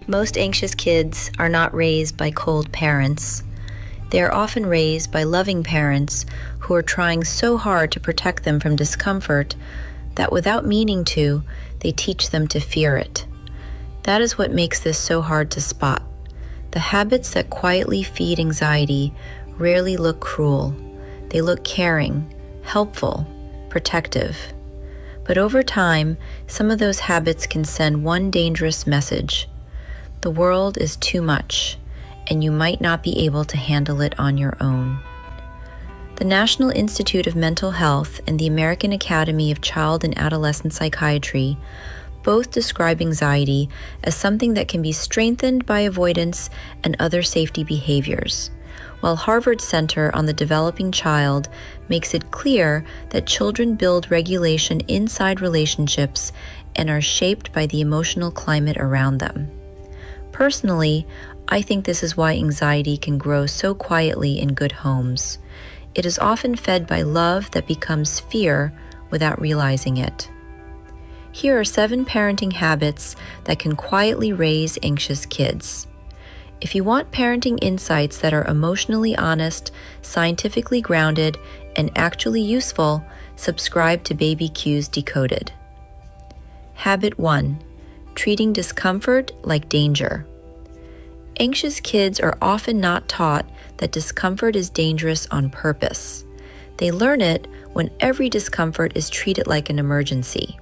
Most anxious kids are not raised by cold parents. They are often raised by loving parents who are trying so hard to protect them from discomfort that without meaning to, they teach them to fear it. That is what makes this so hard to spot. The habits that quietly feed anxiety rarely look cruel. They look caring, helpful, protective. But over time, some of those habits can send one dangerous message. The world is too much, and you might not be able to handle it on your own. The National Institute of Mental Health and the American Academy of Child and Adolescent Psychiatry both describe anxiety as something that can be strengthened by avoidance and other safety behaviors, while Harvard's Center on the Developing Child makes it clear that children build regulation inside relationships and are shaped by the emotional climate around them. Personally, I think this is why anxiety can grow so quietly in good homes. It is often fed by love that becomes fear without realizing it. Here are 7 parenting habits that can quietly raise anxious kids. If you want parenting insights that are emotionally honest, scientifically grounded, and actually useful, subscribe to Baby Cues Decoded. Habit 1. Treating discomfort like danger. Anxious kids are often not taught that discomfort is dangerous on purpose. They learn it when every discomfort is treated like an emergency.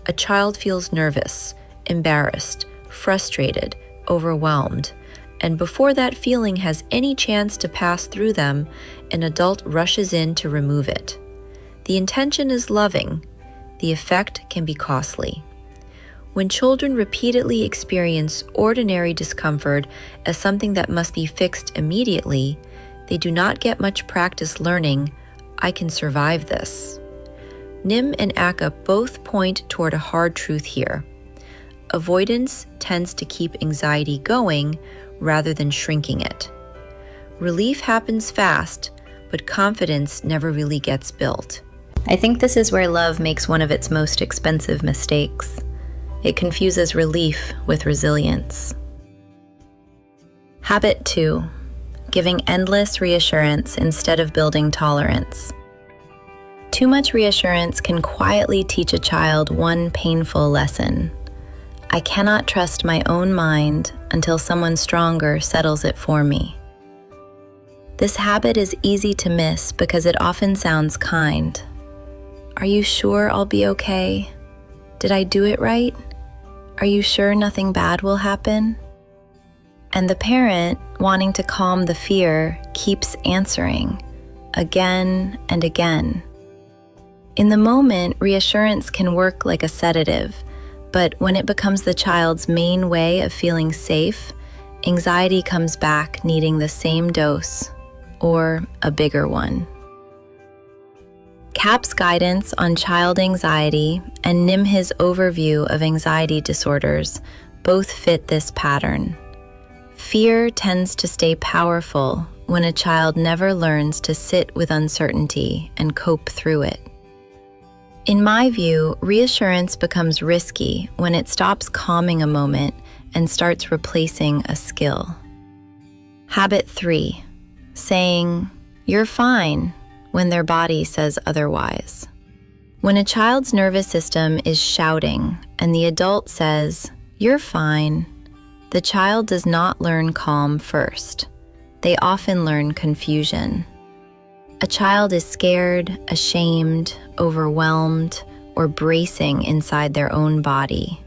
A child feels nervous, embarrassed, frustrated, overwhelmed, and before that feeling has any chance to pass through them, an adult rushes in to remove it. The intention is loving. The effect can be costly. When children repeatedly experience ordinary discomfort as something that must be fixed immediately, they do not get much practice learning, "I can survive this." Nim and Akka both point toward a hard truth here. Avoidance tends to keep anxiety going rather than shrinking it. Relief happens fast, but confidence never really gets built. I think this is where love makes one of its most expensive mistakes. It confuses relief with resilience. Habit 2. Giving endless reassurance instead of building tolerance. Too much reassurance can quietly teach a child one painful lesson. I cannot trust my own mind until someone stronger settles it for me. This habit is easy to miss because it often sounds kind. Are you sure I'll be okay? Did I do it right? Are you sure nothing bad will happen? And the parent, wanting to calm the fear, keeps answering, again and again. In the moment, reassurance can work like a sedative, but when it becomes the child's main way of feeling safe, anxiety comes back needing the same dose, or a bigger one. Cap's guidance on child anxiety and Nimhi's overview of anxiety disorders both fit this pattern. Fear tends to stay powerful when a child never learns to sit with uncertainty and cope through it. In my view, reassurance becomes risky when it stops calming a moment and starts replacing a skill. Habit 3. Saying, "You're fine," when their body says otherwise. When a child's nervous system is shouting and the adult says, "You're fine," the child does not learn calm first. They often learn confusion. A child is scared, ashamed, overwhelmed, or bracing inside their own body.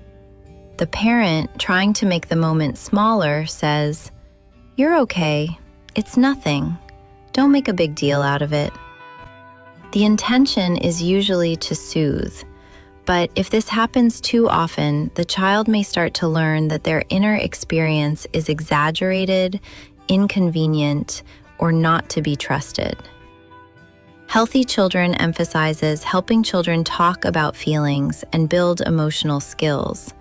The parent, trying to make the moment smaller, says, "You're okay. It's nothing. Don't make a big deal out of it." The intention is usually to soothe, but if this happens too often, the child may start to learn that their inner experience is exaggerated, inconvenient, or not to be trusted. Healthy Children emphasizes helping children talk about feelings and build emotional skills,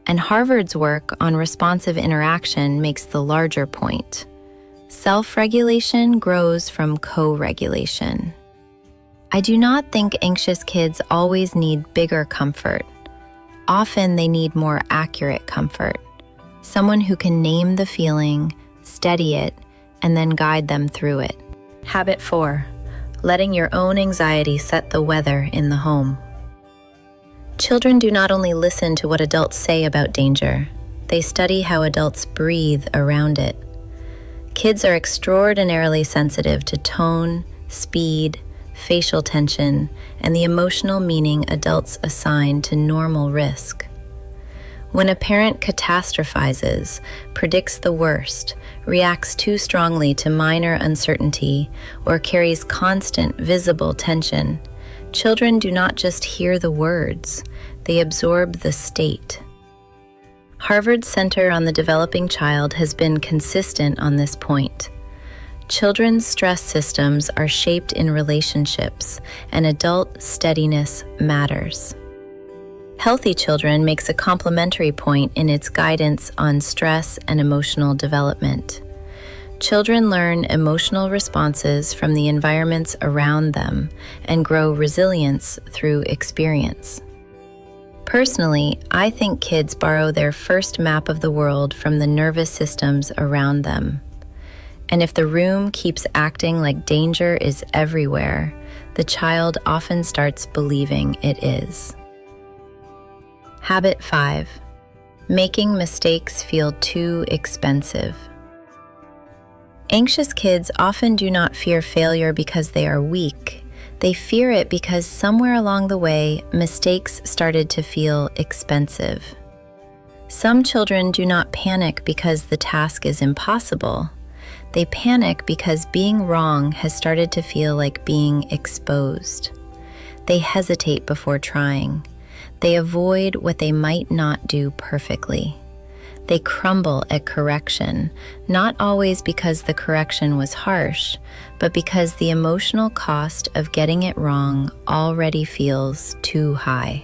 and Harvard's work on responsive interaction makes the larger point. Self-regulation grows from co-regulation. I do not think anxious kids always need bigger comfort. Often they need more accurate comfort. Someone who can name the feeling, steady it, and then guide them through it. Habit 4. Letting your own anxiety set the weather in the home. Children do not only listen to what adults say about danger, they study how adults breathe around it. Kids are extraordinarily sensitive to tone, speed, facial tension, and the emotional meaning adults assign to normal risk. When a parent catastrophizes, predicts the worst, reacts too strongly to minor uncertainty, or carries constant visible tension, children do not just hear the words, they absorb the state. Harvard's Center on the Developing Child has been consistent on this point. Children's stress systems are shaped in relationships, and adult steadiness matters. Healthy Children makes a complementary point in its guidance on stress and emotional development. Children learn emotional responses from the environments around them and grow resilience through experience. Personally, I think kids borrow their first map of the world from the nervous systems around them. And if the room keeps acting like danger is everywhere, the child often starts believing it is. Habit 5. Making mistakes feel too expensive. Anxious kids often do not fear failure because they are weak. They fear it because somewhere along the way, mistakes started to feel expensive. Some children do not panic because the task is impossible. They panic because being wrong has started to feel like being exposed. They hesitate before trying. They avoid what they might not do perfectly. They crumble at correction, not always because the correction was harsh, but because the emotional cost of getting it wrong already feels too high.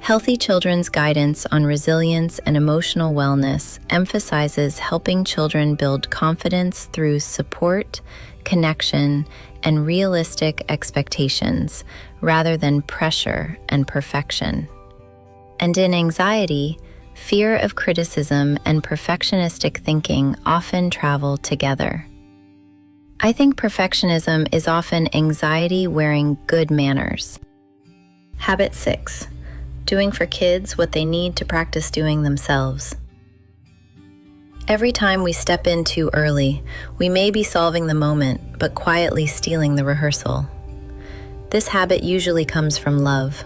Healthy Children's guidance on resilience and emotional wellness emphasizes helping children build confidence through support, connection, and realistic expectations, rather than pressure and perfection. And in anxiety, fear of criticism and perfectionistic thinking often travel together. I think perfectionism is often anxiety wearing good manners. Habit 6. Doing for kids what they need to practice doing themselves. Every time we step in too early, we may be solving the moment, but quietly stealing the rehearsal. This habit usually comes from love.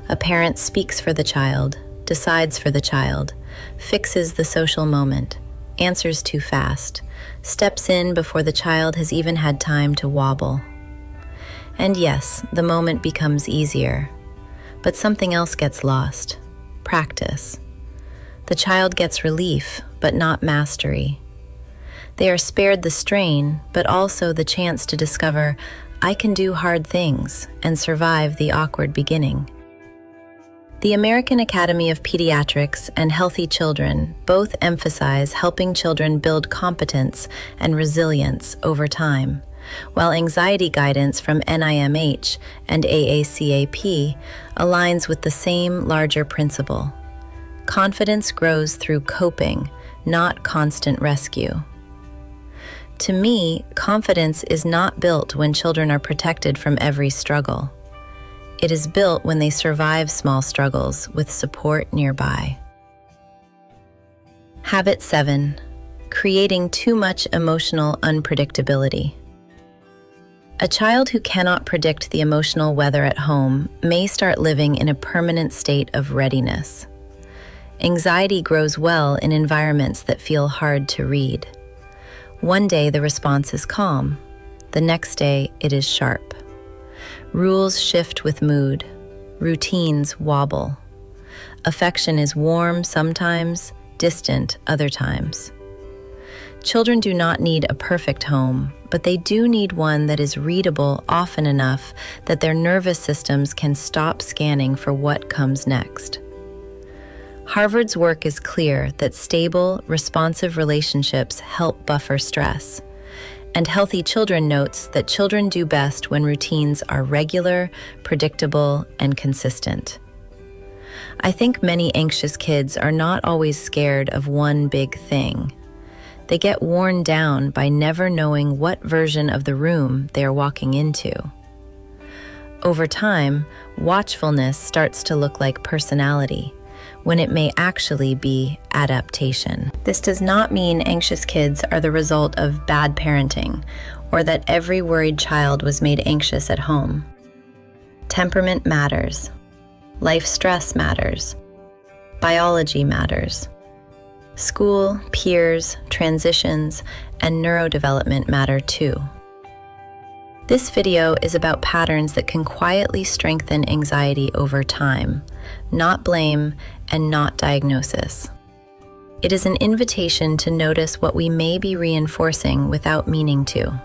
A parent speaks for the child, decides for the child, fixes the social moment, answers too fast, steps in before the child has even had time to wobble. And yes, the moment becomes easier, but something else gets lost: practice. The child gets relief, but not mastery. They are spared the strain, but also the chance to discover, I can do hard things and survive the awkward beginning. The American Academy of Pediatrics and Healthy Children both emphasize helping children build competence and resilience over time, while anxiety guidance from NIMH and AACAP aligns with the same larger principle. Confidence grows through coping, not constant rescue. To me, confidence is not built when children are protected from every struggle. It is built when they survive small struggles with support nearby. Habit 7. Creating too much emotional unpredictability. A child who cannot predict the emotional weather at home may start living in a permanent state of readiness. Anxiety grows well in environments that feel hard to read. One day the response is calm. The next day it is sharp. Rules shift with mood. Routines wobble. Affection is warm sometimes, distant other times. Children do not need a perfect home, but they do need one that is readable often enough that their nervous systems can stop scanning for what comes next. Harvard's work is clear that stable, responsive relationships help buffer stress. And Healthy Children notes that children do best when routines are regular, predictable, and consistent. I think many anxious kids are not always scared of one big thing. They get worn down by never knowing what version of the room they are walking into. Over time, watchfulness starts to look like personality, when it may actually be adaptation. This does not mean anxious kids are the result of bad parenting, or that every worried child was made anxious at home. Temperament matters. Life stress matters. Biology matters. School, peers, transitions, and neurodevelopment matter too. This video is about patterns that can quietly strengthen anxiety over time, not blame and not diagnosis. It is an invitation to notice what we may be reinforcing without meaning to.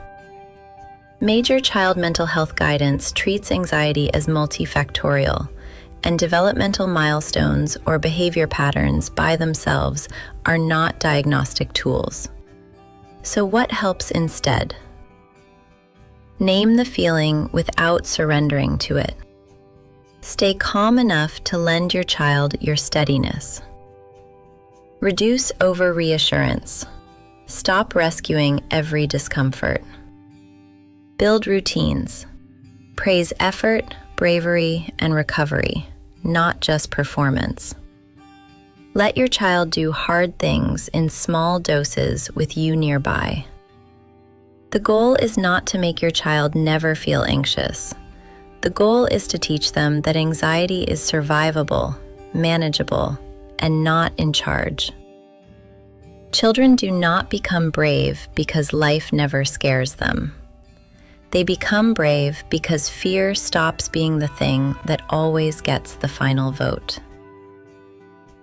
Major child mental health guidance treats anxiety as multifactorial, and developmental milestones or behavior patterns by themselves are not diagnostic tools. So what helps instead? Name the feeling without surrendering to it. Stay calm enough to lend your child your steadiness. Reduce over-reassurance. Stop rescuing every discomfort. Build routines. Praise effort, bravery, and recovery, not just performance. Let your child do hard things in small doses with you nearby. The goal is not to make your child never feel anxious. The goal is to teach them that anxiety is survivable, manageable, and not in charge. Children do not become brave because life never scares them. They become brave because fear stops being the thing that always gets the final vote.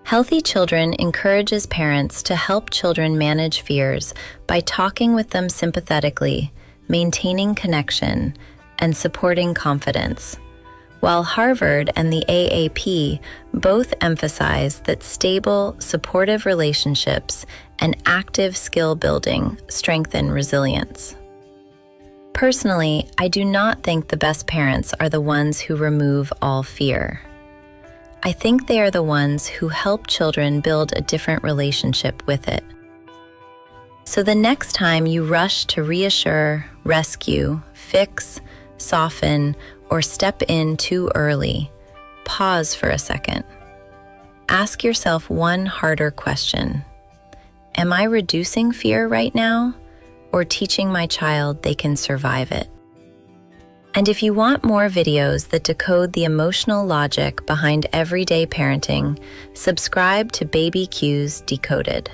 Healthy Children encourages parents to help children manage fears by talking with them sympathetically, maintaining connection, and supporting confidence, while Harvard and the AAP both emphasize that stable, supportive relationships and active skill building strengthen resilience. Personally, I do not think the best parents are the ones who remove all fear. I think they are the ones who help children build a different relationship with it. So the next time you rush to reassure, rescue, fix, soften, or step in too early, pause for a second. Ask yourself one harder question. Am I reducing fear right now, or teaching my child they can survive it? And if you want more videos that decode the emotional logic behind everyday parenting, subscribe to Baby Cues Decoded.